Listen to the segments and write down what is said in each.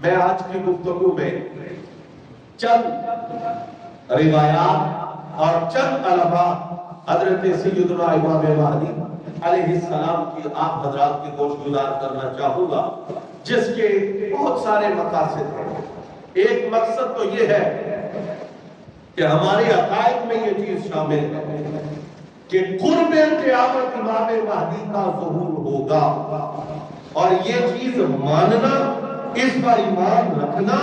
میں آج کی گفتگو میں چند روایات اور چند علامات حضرت سیدنا امام مہدی علیہ السلام کی آپ حضرات کی گوش گزار کرنا چاہوں گا، جس کے بہت سارے مقاصد ہیں۔ ایک مقصد تو یہ ہے کہ ہمارے عقائد میں یہ چیز شامل ہے کہ قرب قیامت امام مہدی کا ظہور ہوگا، اور یہ چیز ماننا، اس پر ایمان رکھنا،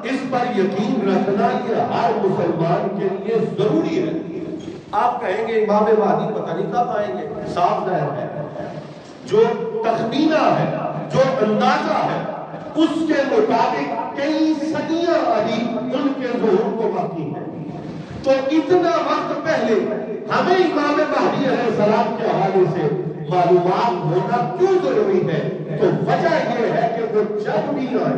اس پر یقین رکھنا، یہ ہر مسلمان کے لیے ضروری ہے۔ آپ کہیں گے امام مہدی پتہ نہیں کب آئیں گے، صاف ظاہر ہے جو تخمینہ ہے، جو اندازہ ہے، اس کے مطابق کئی صدیاں ابھی ان کے ظہور کو باقی ہے۔ تو اتنا وقت پہلے ہمیں امام مہدی علیہ السلام کے حوالے سے معلومات ہونا کیوں ضروری ہے؟ تو وجہ یہ ہے کہ وہ جب بھی آئے،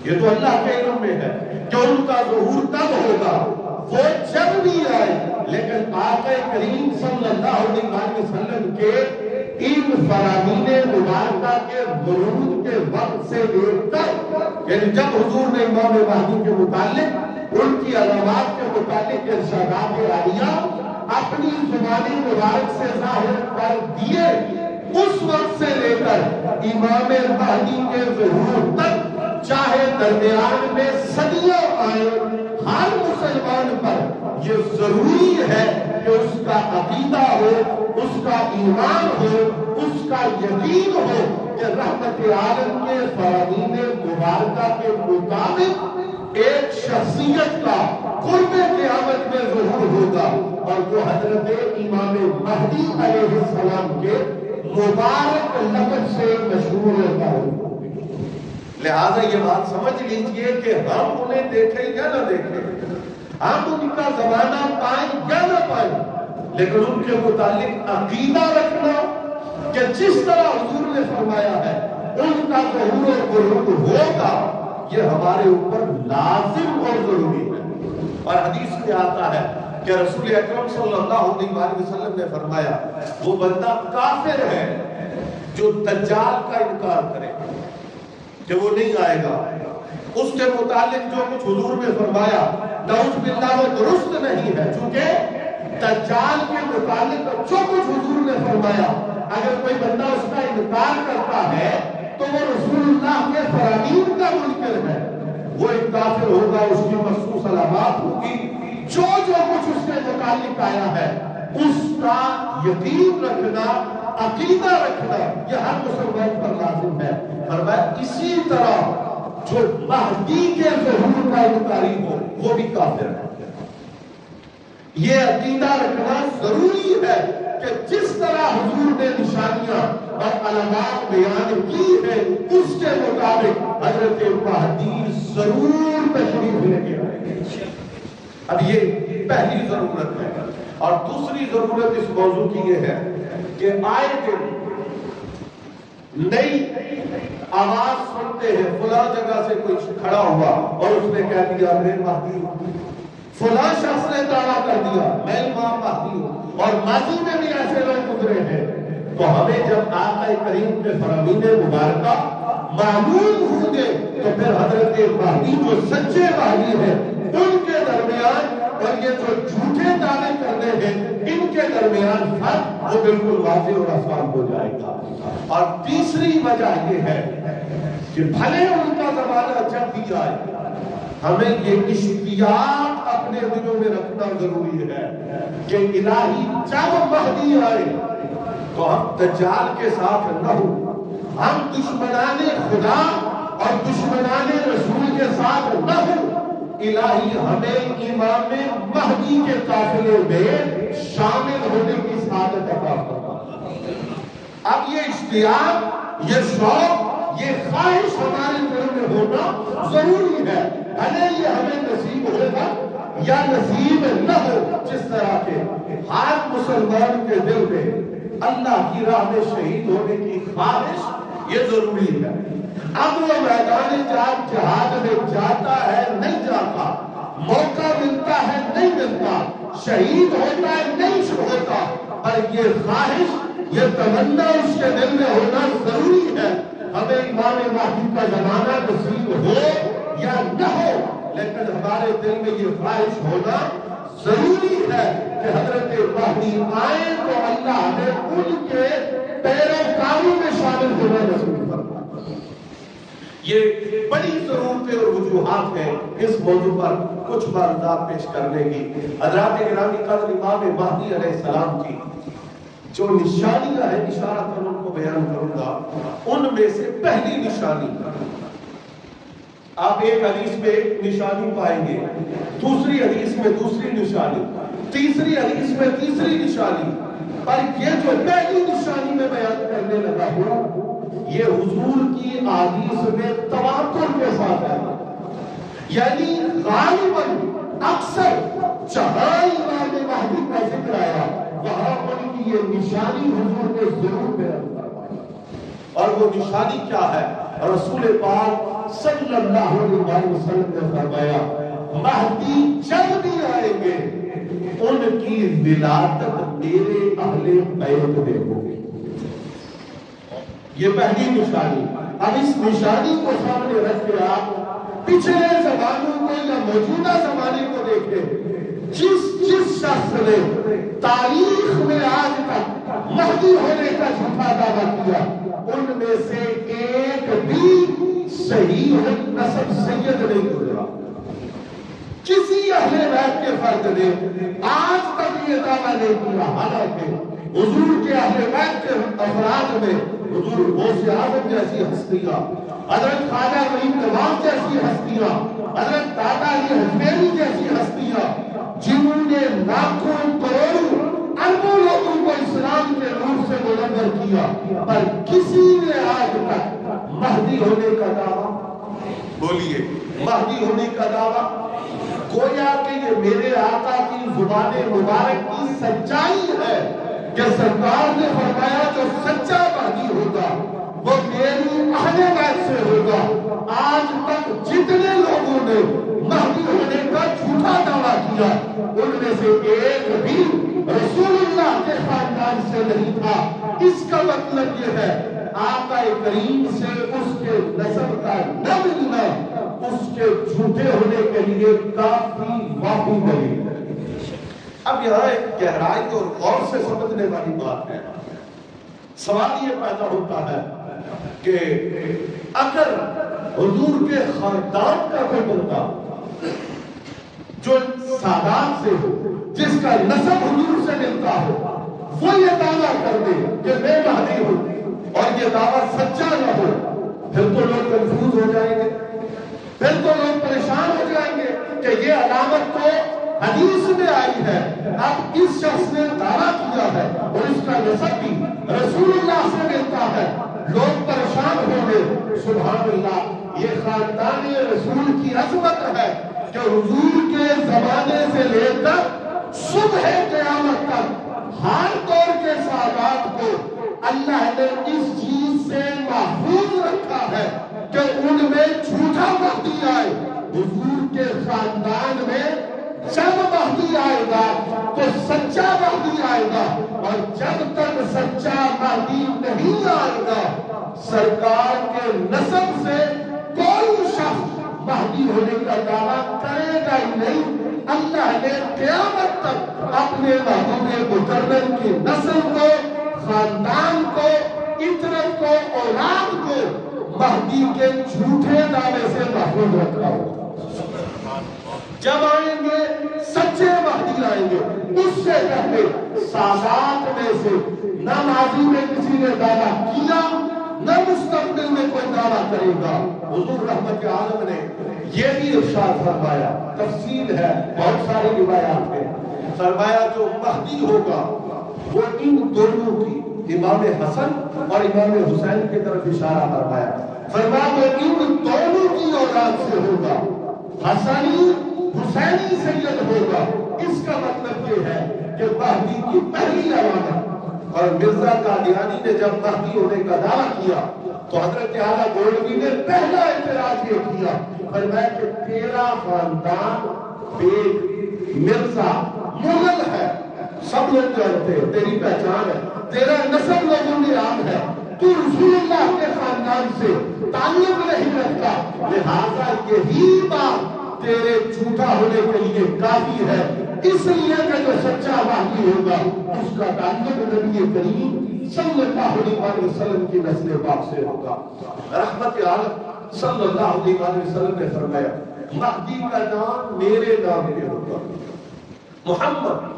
یہ تو اللہ کے علم میں ہے کہ ان کا ظہور کب ہوگا، وہ جب بھی آئے، لیکن آقا کریم صلی اللہ علیہ وسلم کے ان فرامین مبارکہ کے ورود کے وقت سے لے کر، یعنی جب حضور نے امام مہدی کے متعلق ان کی علامات کے متعلق ارشادات عالیہ اپنی زبان مبارک سے ظاہر کر دیے، اس وقت سے لے کر امام مہدی کے ظہور تک، چاہے درمیان میں صدیاں آئے، ہر مسلمان پر یہ ضروری ہے کہ اس کا عقیدہ ہو، اس کا ایمان ہو، اس کا یقین ہو کہ رحمت عالم کے فرامین مبارکہ کے مطابق ایک شخصیت کا قرب قیامت میں ظہور ہوگا، اور جو حضرت امام مہدی علیہ السلام کے مبارک لقب سے مشہور ہوتا ہے۔ لہذا یہ بات سمجھ لیجئے کہ ہم انہیں دیکھیں یا نہ دیکھیں، ہم ان کا زمانہ پائیں یا نہ پائیں، لیکن ان کے متعلق عقیدہ رکھنا کہ جس طرح حضور نے فرمایا ہے ان کا ظہور و بروز ہوگا، یہ ہمارے اوپر لازم اور ضروری ہے۔ اور حدیث میں آتا ہے کہ رسول اکرم صلی اللہ علیہ وسلم نے فرمایا وہ بندہ کافر ہے جو دجال کا انکار کرے کہ وہ نہیں آئے گا، اس کے متعلق جو کچھ حضور نے فرمایا نعوذ باللہ وہ درست نہیں ہے، چونکہ دجال کے متعلق جو کچھ حضور نے فرمایا اگر کوئی بندہ اس کا انکار کرتا ہے تو وہ رسول اللہ کے فرامین کا منکر ہے، وہ ایک کافر ہوگا، اس کی مخصوص علامات ہوگی، جو کچھ اس کے متعلق آیا ہے اس کا یقین رکھنا، عقیدہ رکھنا، یہ ہر مسلمان پر لازم ہے۔ فرمایا اسی طرح جو مہدی کے ظہور کا انکاری ہو وہ بھی کافر ہے۔ یہ عقیدہ رکھنا ضروری ہے کہ جس طرح حضور نے نشانیاں اور علامات بیان کی ہے اس کے مطابق حضرت مہدی ضرور تشریف لے کے آئے۔ اب یہ پہلی ضرورت ہے، اور دوسری ضرورت اس موضوع کی یہ ہے کہ آئے دن نئی آواز سنتے ہیں، فلاں جگہ سے کوئی کھڑا ہوا اور اس نے کہہ دیا میں مہدی ہوں، فلاں شخص نے دعویٰ کر دیا میں امام مہدی ہوں، اور ماضی میں بھی ایسے لوگ گزرے ہیں۔ تو ہمیں جب آقا کریم کے فرامین مبارکہ معلوم ہوں گے تو پھر حضرت مہدی جو سچے مہدی ہیں ان کے درمیان اور یہ جو جھوٹے دعوے کرنے ہیں ان کے درمیان فرق وہ بالکل واضح اور آسان ہو جائے گا۔ اور تیسری وجہ یہ ہے کہ بھلے ان کا زمانہ جب بھی آئے ہمیں یہ اشتیاق اپنے دلوں میں رکھنا ضروری ہے کہ الہی جب مہدی آئے تو ہم دجال کے ساتھ نہ ہوں، ہم دشمنان خدا اور دشمنان رسول کے ساتھ نہ ہوں، الہی ہمیں امام مہدی کے قافلے میں شامل ہونے کی سعادت عطا فرما۔ اب یہ اشتیاق، یہ شوق، یہ خواہش ہمارے دل میں ہونا ضروری ہے، بھلے یہ ہمیں نصیب ہوگا یا نصیب نہ ہو۔ جس طرح کے ہر مسلمان کے دل میں اللہ کی راہ میں شہید ہونے کی خواہش یہ ضروری ہے۔ اب وہ میدان جہاد میں جاتا ہے نہیں جاتا، موقع ملتا ہے نہیں ملتا، شہید ہوتا ہے نہیں ہوتا، پر یہ خواہش، یہ تمنا اس کے دل میں ہونا ضروری ہے۔ ہمیں امام مہدی کا زمانہ نصیب ہو ہمارے دل میں یہ خواہش ہونا ضروری ہے کہ حضرت مہدی آئیں تو اللہ نے ان کے پیروکاروں میں شامل ہونا نصیب فرمائے۔ یہ بڑی ضرورتیں اور وجوہات ہیں اس موضوع پر کچھ واردات پیش کرنے کی۔ حضرات گرامی قدر امام مہدی علیہ السلام کی جو نشانیاں ہیں، اشارت ان کو بیان کروں گا۔ ان میں سے پہلی نشانی، آپ ایک حدیث میں ایک نشانی پائیں گے، دوسری حدیث میں دوسری نشانی، تیسری حدیث میں تیسری نشانی، پر یہ جو پہلی نشانی میں بیان کرنے لگا ہوں یہ حضور کی احادیث میں تواتر کے ساتھ ہے، یعنی غالباً اکثر جہاں امام مہدی کا ذکر آیا وہاں ان کی یہ نشانی حضور نے ضرور بیان فرمائی۔ اور وہ نشانی کیا ہے؟ رسول پاک صلی اللہ علیہ وسلم نے فرمایا مہدی جب بھی آئیں گے ان کی ولادت میرے اہل بیت میں ہوگی۔ یہ پہلی نشانی۔ اب اس نشانی کو سامنے رکھ کے آپ پچھلے زمانوں کو یا موجودہ زمانے کو دیکھیں، جس شخص نے تاریخ میں آج تک مہدی ہونے کا جھوٹا دعویٰ کیا ان میں سے ایک بھی صحیح نسب سید نہیں گزرا۔ کسی اہل بیت کے فرد نے آج تک یہ دعویٰ نہیں کیا، حالانکہ حضور کے اہل بیت کے افراد میں حضور غوث اعظم جیسی ہستیاں، حضرت خواجہ غریب نواز جیسی ہستیاں، حضرت داتا علی حجویری جیسی ہستیاں، جنہوں نے لاکھوں کروڑوں اربوں لوگوں کو اسلام کے نور سے منور کیا، پر کسی نے آج تک مہدی ہونے کا دعویٰ، بولیے مہدی ہونے کا دعویٰ، گویا کہ یہ میرے آقا کی زبان مبارک کی سچائی ہے کہ سرکار نے فرمایا جو سچا مہدی ہوگا وہ میری اہل بیت سے ہوگا۔ آج تک جتنے لوگوں نے مہدی ہونے کا جھوٹا دعویٰ کیا ان میں سے ایک بھی رسول اللہ کے خاندان سے نہیں تھا۔ اس کا مطلب یہ ہے آقا کریم سے اس کے نسب کا نہ ملنا اس کے جھوٹے ہونے کے لیے کافی واقعی دلیل ہے۔ اب یہاں ایک گہرائی اور غور سے سمجھنے والی بات ہے۔ سوال یہ پیدا ہوتا ہے کہ اگر حضور کے خاندان کا کوئی بندہ جو سادات سے ہو، جس کا نسب حضور سے ملتا ہو، وہ یہ دعویٰ کر دے کہ میں مہدی ہوں اور یہ دعویٰ سچا نہ ہو، پھر تو لوگ کنفیوز ہو جائیں گے، پھر تو لوگ پریشان ہو جائیں گے کہ یہ علامت تو حدیث میں آئی ہے، اب اس شخص نے دعویٰ کیا ہے اور اس کا نسب بھی رسول اللہ سے ملتا ہے، لوگ پریشان ہوں گے۔ سبحان اللہ، یہ خاندان رسول کی عظمت ہے کہ حضور کے زمانے سے لے کر صبح قیامت تک ہر دور کے سادات کو اللہ نے اس چیز سے محفوظ رکھا ہے کہ ان میں جھوٹا مہدی آئے۔ حضور کے خاندان میں جب مہدی آئے گا تو سچا مہدی آئے گا، اور جب تک سچا مہدی نہیں آئے گا سرکار کے نسب سے کوئی شخص مہدی ہونے کا دعویٰ کرے گا ہی نہیں۔ اللہ نے قیامت تک اپنے محبوب مکرم کی نسل کو، خاندان کو، عطرت کو، اولاد کو مہدی کے جھوٹے دعوے سے محفوظ رکھا ہوگا۔ جب آئیں گے سچے مہدی آئیں گے، اس سے پہلے سادات میں سے نہ ماضی میں کسی نے دعویٰ کیا نہ مستقبل میں کوئی دعویٰ کرے گا۔ حضور رحمت عالم نے یہ بھی ارشاد فرمایا، تفصیل ہے بہت ساری روایات میں، فرمایا جو مہدی ہوگا وہ ان دونوں کی، امام حسن اور امام حسین کی طرف اشارہ فرمایا، فرمایا وہ ان دونوں کی اولاد سے ہوگا، حسنی حسینی سید ہوگا۔ اس کا مطلب یہ ہے کہ مہدی کی پہلی علامت، اور مرزا قادیانی نے جب مہدی ہونے کا دعویٰ کیا تو حضرت اعلیٰ گولوی نے پہلا اعتراض یہ کیا، فرمایا کہ تیرا خاندان بیگ مرزا مغل ہے، سب لوگ جانتے ہیں، تیری پہچان ہے، تیرا نسب لوگوں میں عام ہے، تو رسول اللہ کے خاندان سے تعلق نہیں رکھتا، لہذا یہی بات تیرے جھوٹا ہونے کے لیے کافی ہے، اس لیے کہ جو سچا مہدی ہوگا اس کا تعلق نبی کریم صلی اللہ علیہ وسلم کی نسل پاک سے ہوگا۔ رحمت عالم صلی اللہ علیہ وسلم نے فرمایا مہدی کا نام میرے نام پہ ہوگا محمد۔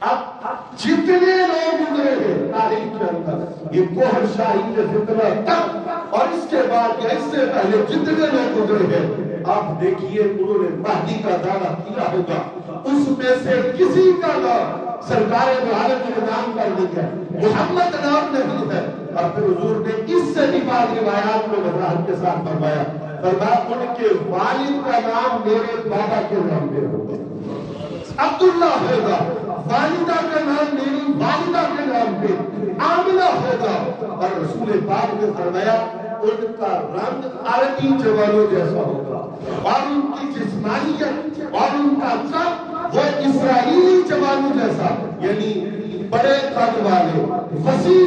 اب جتنے لوگ گزرے ہیں تاریخ کے اندر، یہ کوہر شاہی کے فتنہ تک اور اس کے بعد یا اس سے پہلے جتنے لوگ گزرے ہیں، آپ دیکھیے انہوں نے مہدی کا دعویٰ کیا ہوگا، اس میں سے کسی کا نام سرکار دو عالم کے نام پر نہیں ہے، محمد نام نہیں ہے۔ اور پھر حضور نے اس سے بھی بعض روایات میں وضاحت کے ساتھ فرمایا ان کے والد کا نام میرے بابا کے نام پہ ہوگا، عبداللہ ہوگا، والدہ کا نام میری والدہ کے نام پہ آمنہ ہوگا۔ اور رسول پاک نے فرمایا ان کا رنگ عربی جوانوں جیسا ہوگا اور ان کی جسمانیت اور ان کا قد وہ اسرائیلی جوانوں جیسا، یعنی بڑے قد والے، وسیع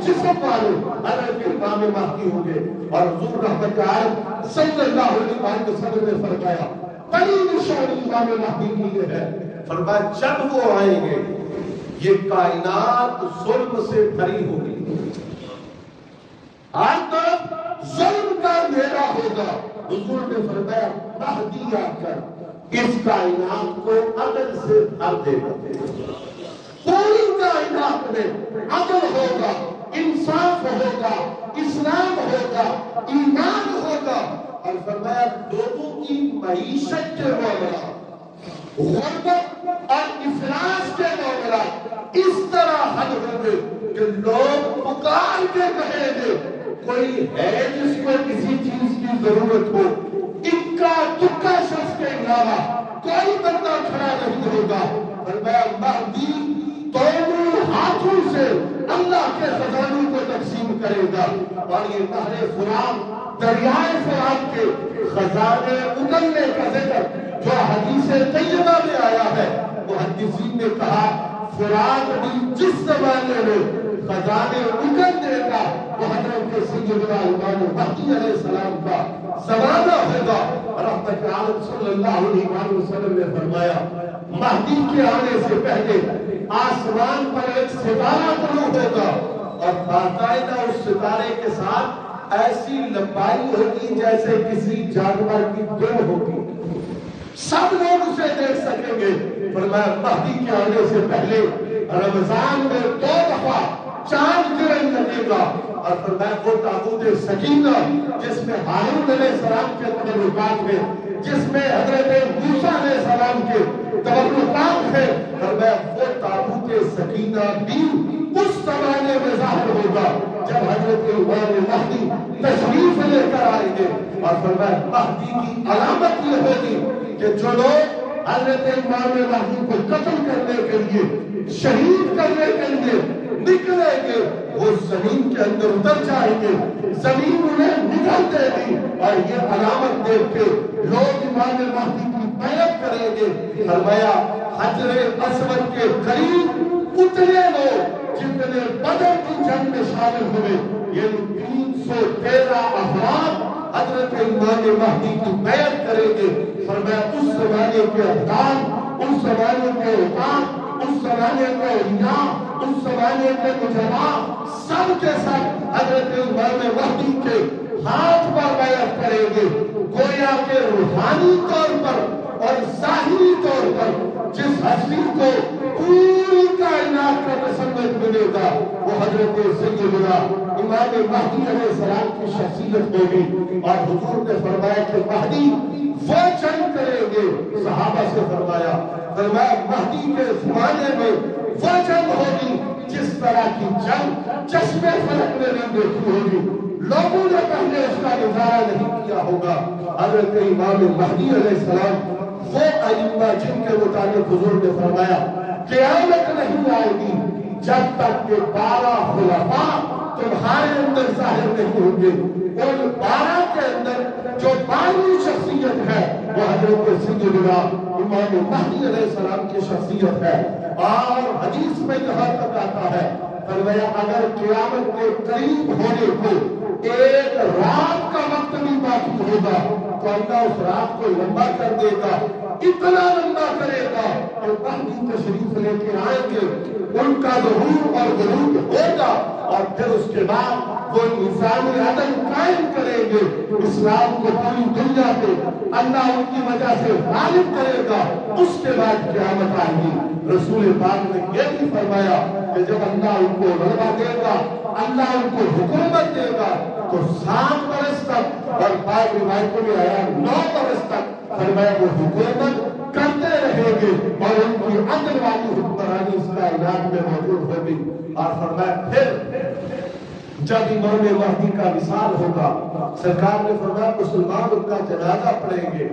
جسم والے حضرت امام مہدی ہوں گے۔ اور حضور رحمت عالم صلی اللہ علیہ وسلم نے فرمایا بڑی نشانی امام مہدی کی یہ ہے، فرمایا جب وہ آئیں گے یہ کائنات ظلم سے بھری ہوگی، آج تک ظلم کا اندھیرا ہوگا۔ حضور نے فرمایا مہدی آ کر اس کائنات کو عدل سے بھر دے گا، پوری کائنات میں عدل ہوگا، انصاف ہوگا، اسلام ہوگا، ایمان ہوگا۔ اور فرمایا لوگوں کی معیشت کے معاملات، غربت اور افلاس کے معاملات اس طرح حل ہوں گے کہ لوگ پکار کے کہیں گے کوئی ہے جس کو کسی چیز کی ضرورت ہو، اکا دکا شخص کے علاوہ کوئی بندہ کھڑا نہیں ہوگا۔ فرمایا مہدی دونوں ہاتھوں سے اللہ کے خزانوں کو تقسیم کرے گا اور یہ نہر فرات، دریائے فرات کے خزانے اگلنے کا ذکر جو حدیث طیبہ میں آیا ہے، محدثین نے کہا فرات بھی جس زمانے میں خزانے اگلنے کا وہ حضرت سیدنا امام مہدی علیہ السلام کا زمانہ ہوگا۔ رحمت عالم صلی اللہ علیہ وسلم نے فرمایا مہدی کے آنے سے پہلے آسمان پر ایک ستارہ طلوع ہوگا اور باقاعدہ اس ستارے کے ساتھ ایسی لمبائی ہوگی جیسے کسی جانور کی دو ہوگی، سب لوگ اسے دیکھ سکیں گے۔ فرمایا مہدی کے آنے سے پہلے رمضان میں 2 دفعہ چاند گرن لگے گا اور فرمایا وہ تابوت سکینہ جس میں ہارون علیہ السلام کے تبرکات میں، جس میں حضرت موسیٰ علیہ السلام کے تبرکات ہے، فرمایا وہ تابوت سکینہ بھی اس زمانے میں ظاہر ہوگا جب حضرت امام مہدی تشریف لے کر آئیں گے۔ اور فرمایا مہدی کی علامت یہ ہوگی کہ جو لوگ حضرت امام مہدی کو قتل کرنے کے لیے، شہید کرنے کے لیے نکلیں گے وہ زمین کے اندر اتر جائیں گے، زمین انہیں نگل دے گی اور یہ علامت دیکھ کے لوگ امام مہدی کی بیعت کریں گے۔ فرمایا حجر اسود کے قریب اتنے لوگ جتنے بدر کی جنگ میں شامل ہوئے، یہ 313 افراد حضرت امام مہدی کی بیعت کریں گے۔ فرمایا اس زمانے کے افغان، اس زمانے کے حکام، اس زمانے کے علماء، اس زمانے کے مجمع سب کے ساتھ حضرت امام مہدی کے ہاتھ پر بیعت کریں گے۔ گویا کہ روحانی طور پر اور ظاہری طور پر جس ہستی کو پوری کائنات کا تسلط ملے گا وہ حضرت سیدنا امام مہدی علیہ السلام کی شخصیت ہوگی۔ اور حضور نے فرمایا کہ مہدی وہ جنگ کریں گے، صحابہ سے فرمایا مہدی کے زمانے میں وہ جنگ ہوگی جس طرح کی جنگ چشمے فلک میں نہیں دیکھی ہوگی، لوگوں نے پہلے اس کا نظارہ نہیں کیا ہوگا۔ حضرت امام مہدی علیہ السلام وہ ائمہ جن کے متعلق حضور نے فرمایا قیامت نہیں آئے گی جب تک کہ 12 خلفاء تمہارے اندر ظاہر نہیں ہوں گے۔ ان 12 کے اندر جو 12ویں شخصیت ہے وہ حضرت سیدنا امام مہدی علیہ السلام کی شخصیت ہے۔ اور حدیث میں یہاں تک آتا ہے فرمایا اگر قیامت کے قریب ہونے کو ایک رات کا وقت بھی باقی ہوگا تو اللہ اس رات کو لمبا کر دے گا، اتنا لمبا کرے گا کہ مہدی تشریف لے کے آئیں گے، ان کا ظہور اور غروب ہوگا، اور پھر اس کے بعد وہ انسانی عدل قائم کریں گے، اسلام کو پوری دنیا پہ اللہ ان کی وجہ سے غالب کرے گا، اس کے بعد قیامت آئے گی۔ رسول پاک نے یہ بھی فرمایا کہ جب اللہ ان کو غلبہ دے گا، اللہ ان کو حکومت دے گا، تو 7 برس تک، اور بعض روایتوں میں آیا 9 برس تک، فرمایا وہ حکومت کرتے رہیں گے، اور ان کی عدل والی حکمرانی اس کائنات میں موجود ہوگی۔ اور فرمایا پھر جب امام مہدی کا وصال ہوگا، سرکار نے فرمایا مسلمان ان کا جنازہ پڑھیں گے،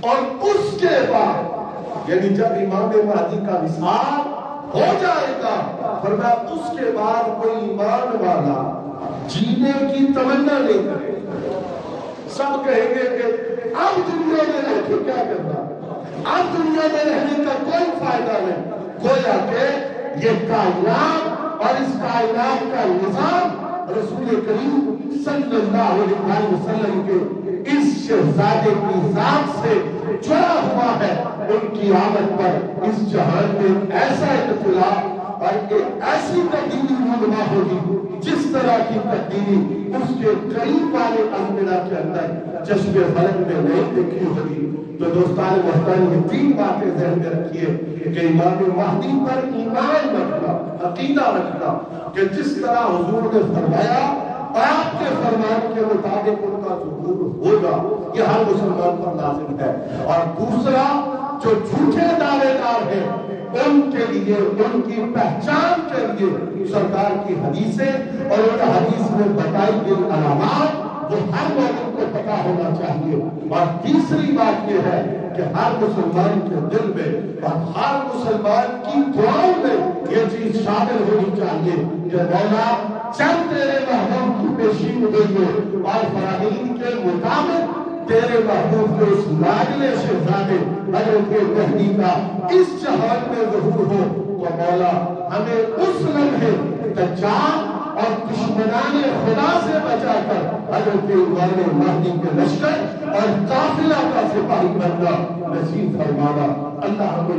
اور اس کے بعد یعنی جب امام مہدی کا وصال ہو جائے گا، فرمایا اس کے بعد کوئی ایمان والا جینے کی تمنا نہیں کرے گا۔ سب کہیں گے کہ اب دنیا میں رہ کے کیا کرنا، اب دنیا میں رہنے کا کوئی فائدہ نہیں۔ گویا کہ یہ کائنات اور اس کائنات کا نظام رسول کریم صلی اللہ علیہ وسلم کے اس شہزادے کی ذات سے جڑا ہوا ہے۔ ان کی آمد پر اس جہان میں ایسا اطلاع اور ایک ایسی تبدیلی رونما ہوگی جس طرح کی تبدیلی اس کے قریب والے ازمنہ کے اندر چشم فلک میں نہیں دیکھی ہوگی۔ تو دوستان محترم، یہ 3 باتیں ذہن میں رکھیے کہ امام مہدی پر ایمان رکھنا، عقیدہ رکھنا کہ جس طرح حضور نے فرمایا آپ کے فرمان کے مطابق ان کا ظہور ہوگا، یہ ہر مسلمان پر لازم ہے۔ اور دوسرا، جو جھوٹے دعوے دار ہیں ان کے لیے، ان کی پہچان کے لیے سرکار کی حدیثیں اور ان حدیث میں بتائی گئی علامات وہ ہر مومن کو پتا ہونا چاہیے۔ اور تیسری بات یہ ہے کہ ہر مسلمان کے دل میں اور ہر مسلمان کی دعاؤں میں یہ چیز شامل ہونی چاہیے کہ مولا چند تیرے محبوب کی پیشین ہوئی اور فرامین کے مطابق تیرے محبوب کے اس لاڈلے شہزادے حضرت مہدی کا اس جہان میں ظہور ہو، تو مولا ہمیں اس لمحے دجال اور دشمنان خدا سے بچا کر حضرت امام مہدی کے لشکر اور قافلہ کا سپاہی بننا نصیب فرمانا۔ اللہ